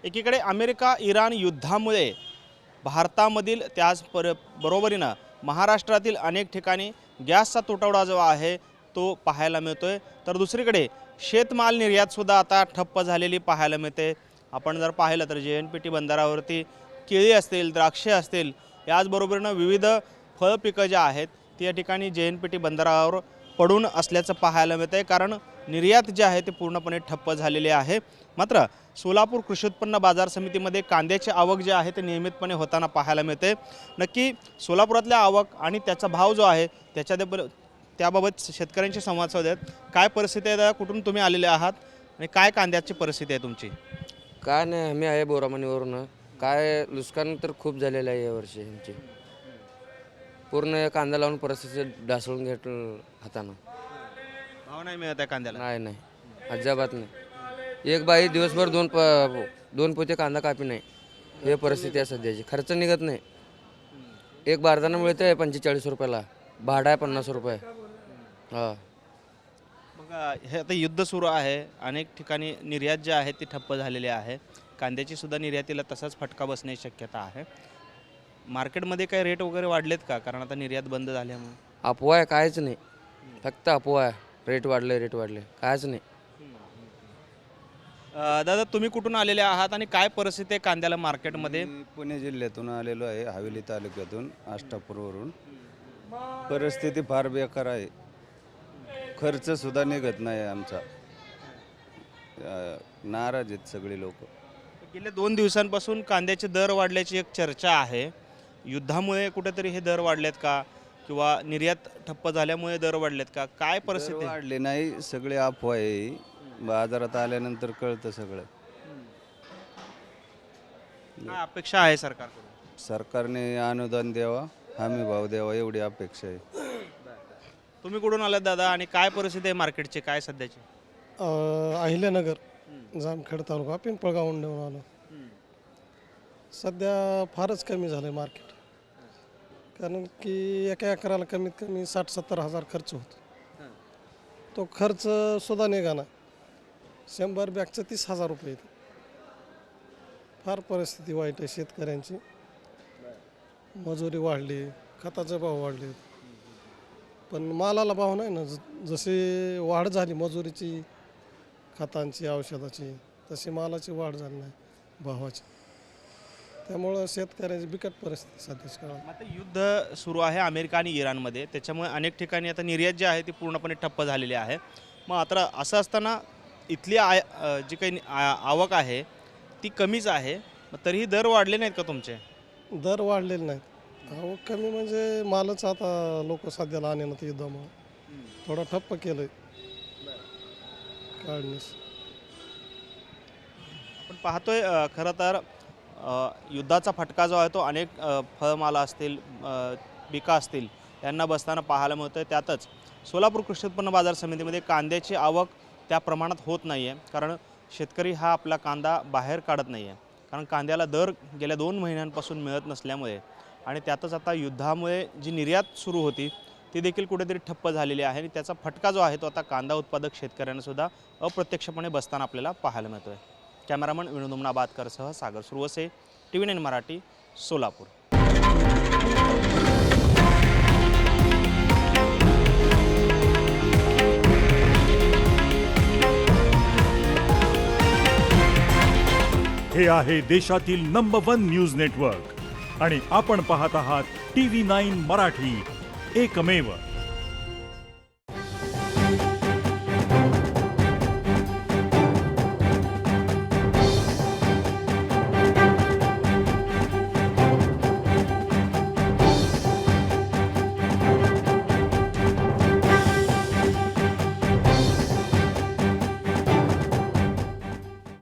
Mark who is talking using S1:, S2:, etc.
S1: एकीकडे America Iran युद्धामुळे भारतामधील बरोबरीनं महाराष्ट्रातील अनेक ठिकाणी गॅसचा तुटवडा जो आहे तो पाहायला मिळतोय, तर दुसरीकडे शेतमाल निर्यातसुद्धा आता ठप्प झालेली पाहायला मिळते। आपण जर पाहिलं तर JNPT बंदरावरती केळी असतील, द्राक्षे असतील, याचबरोबरीनं विविध फळपिकं जे आहेत ती या ठिकाणी JNPT बंदरावर पडून असल्याचं पाहायला मिळतंय, कारण निर्यात जे आहे ते पूर्णपणे ठप्प झालेले आहे। मात्र सोलापूर कृषी उत्पन्न बाजार समितीमध्ये कांद्याची आवक जे आहे ते नियमितपणे होताना पाहायला मिळते। नक्की सोलापुरातल्या आवक आणि त्याचा भाव जो आहे त्याबाबत शेतकऱ्यांशी संवाद साधूयात। काय परिस्थिती आहे, कुठून तुम्ही आलेले आहात आणि काय कांद्याची परिस्थिती आहे तुमची?
S2: काय नाही, आम्ही आहे बोरामणीवरून। काय नुकसान तर खूप झालेलं आहे यावर्षी ह्यांची। पूर्ण कांदा लावून परिस्थिती ढासळून घेतलं हातानं।
S1: भाव नाही मिळत आहे कांद्याला?
S2: नाही, अजिबात नाही। एक बाई दिवसभर दोन पोते कांदा कापी नाही, हे परिस्थिती आहे सध्याची। खर्च निघत नाही। एक बारदाना मिळतंय 45 रुपयाला, भाडा आहे 50 रुपये। हां,
S1: मग हे आता युद्ध सुरू आहे, अनेक ठिकाणी निर्यात जे आहे ती ठप्प झालेली आहे, कांद्याची सुद्धा निर्यातीला तसाच फटका बसण्याची शक्यता आहे। मार्केटमध्ये काही रेट वगैरे वाढलेत का, कारण आता निर्यात बंद झाल्यामुळे?
S2: अफवा आहे, कायच नाही, फक्त अफवा आहे। रेट वाढले कायच नाही।
S1: दादा तुम्ही कुठून आलेले आहात आणि काय परिस्थिती आहे कांद्याला मार्केटमध्ये?
S3: मी पुणे जिल्ह्यातून आलेलो आहे, हवेली तालुक्यातून, आष्टापूरवरून। परिस्थिती फार बेकार आहे, खर्च सुद्धा निघत नाही आमचा। नाराज आहेत सगळे लोक।
S1: गेल्या 2 दिवसांपासून कांद्याचे दर वाढल्याची एक चर्चा आहे। युद्धामुळे कुठेतरी हे दर वाढलेत का, किंवा निर्यात ठप्प झाल्यामुळे दर वाढलेत का, काय परिस्थिती आहे?
S3: वाढले नाही, सगळे अफवा आहे। बाजारात आल्यानंतर कळतं सगळं।
S1: काय अपेक्षा आहे सरकारकडून?
S3: सरकारने अनुदान द्यावा, हमी भाव द्यावा, एवढी अपेक्षा आहे।
S1: तुम्ही कुठून आलात दादा आणि काय परिस्थिती आहे मार्केटची, काय सध्याची?
S4: अहिल्यानगर जामखेड तालुका पिंपळगावहून देऊन आलो। सध्या फारच कमी झालं आहे मार्केट, कारण की एका एकराला कमीत कमी 60-70 हजार खर्च होतो। तो खर्च सुद्धा निघाला, 100 बॅगचं 30,000 रुपये येते। फार परिस्थिती वाईट आहे शेतकऱ्यांची। मजुरी वाढली, खताचे भाव वाढले, पण मालाला भाव नाही ना। जशी वाढ झाली मजुरीची, खतांची, औषधाची, तशी मालाची वाढ झाली नाही भावाची। त्यामुळं शेतकऱ्याची बिकट परिस्थिती सध्याच्या काळात।
S1: आता युद्ध सुरू आहे अमेरिका आणि इराणमध्ये, त्याच्यामुळे अनेक ठिकाणी आता निर्यात जी आहे ती पूर्णपणे ठप्प झालेली आहे। मग आता असं असताना इथली जी काही आवक आहे ती कमीच आहे, मग तरीही दर वाढले नाहीत का तुमचे?
S4: दर वाढलेले नाहीत। अहो कमी म्हणजे मालच आता लोक सध्याला आणेन तर युद्धामुळे थोडा ठप्प केलं आहे काढणीस।
S1: आपण पाहतोय खरं तर युद्धाचा फटका जो आहे तो अनेक फळमाला असतील, पिकं असतील यांना बसताना पाहायला मिळतोय। त्यातच सोलापूर कृषी उत्पन्न बाजार समितीमध्ये कांद्याची आवक त्या प्रमाणात होत नाही आहे, कारण शेतकरी हा आपला कांदा बाहेर काढत नाही आहे, कारण कांद्याला दर गेल्या 2 महिन्यांपासून मिळत नसल्यामुळे आणि त्यातच आता युद्धामुळे जी निर्यात सुरू होती ती देखील कुठेतरी ठप्प झालेली आहे आणि त्याचा फटका जो आहे तो आता कांदा उत्पादक शेतकऱ्यांना सुद्धा अप्रत्यक्षपणे बसताना आपल्याला पाहायला मिळतोय। कॅमेरामन विनोद उमनाबादकरसह सागर सुरवसे, TV9 मराठी, सोलापूर।
S5: हे आहे देशातील नंबर 1 न्यूज नेटवर्क आणि आपण पाहत आहात TV9 मराठी, एकमेव।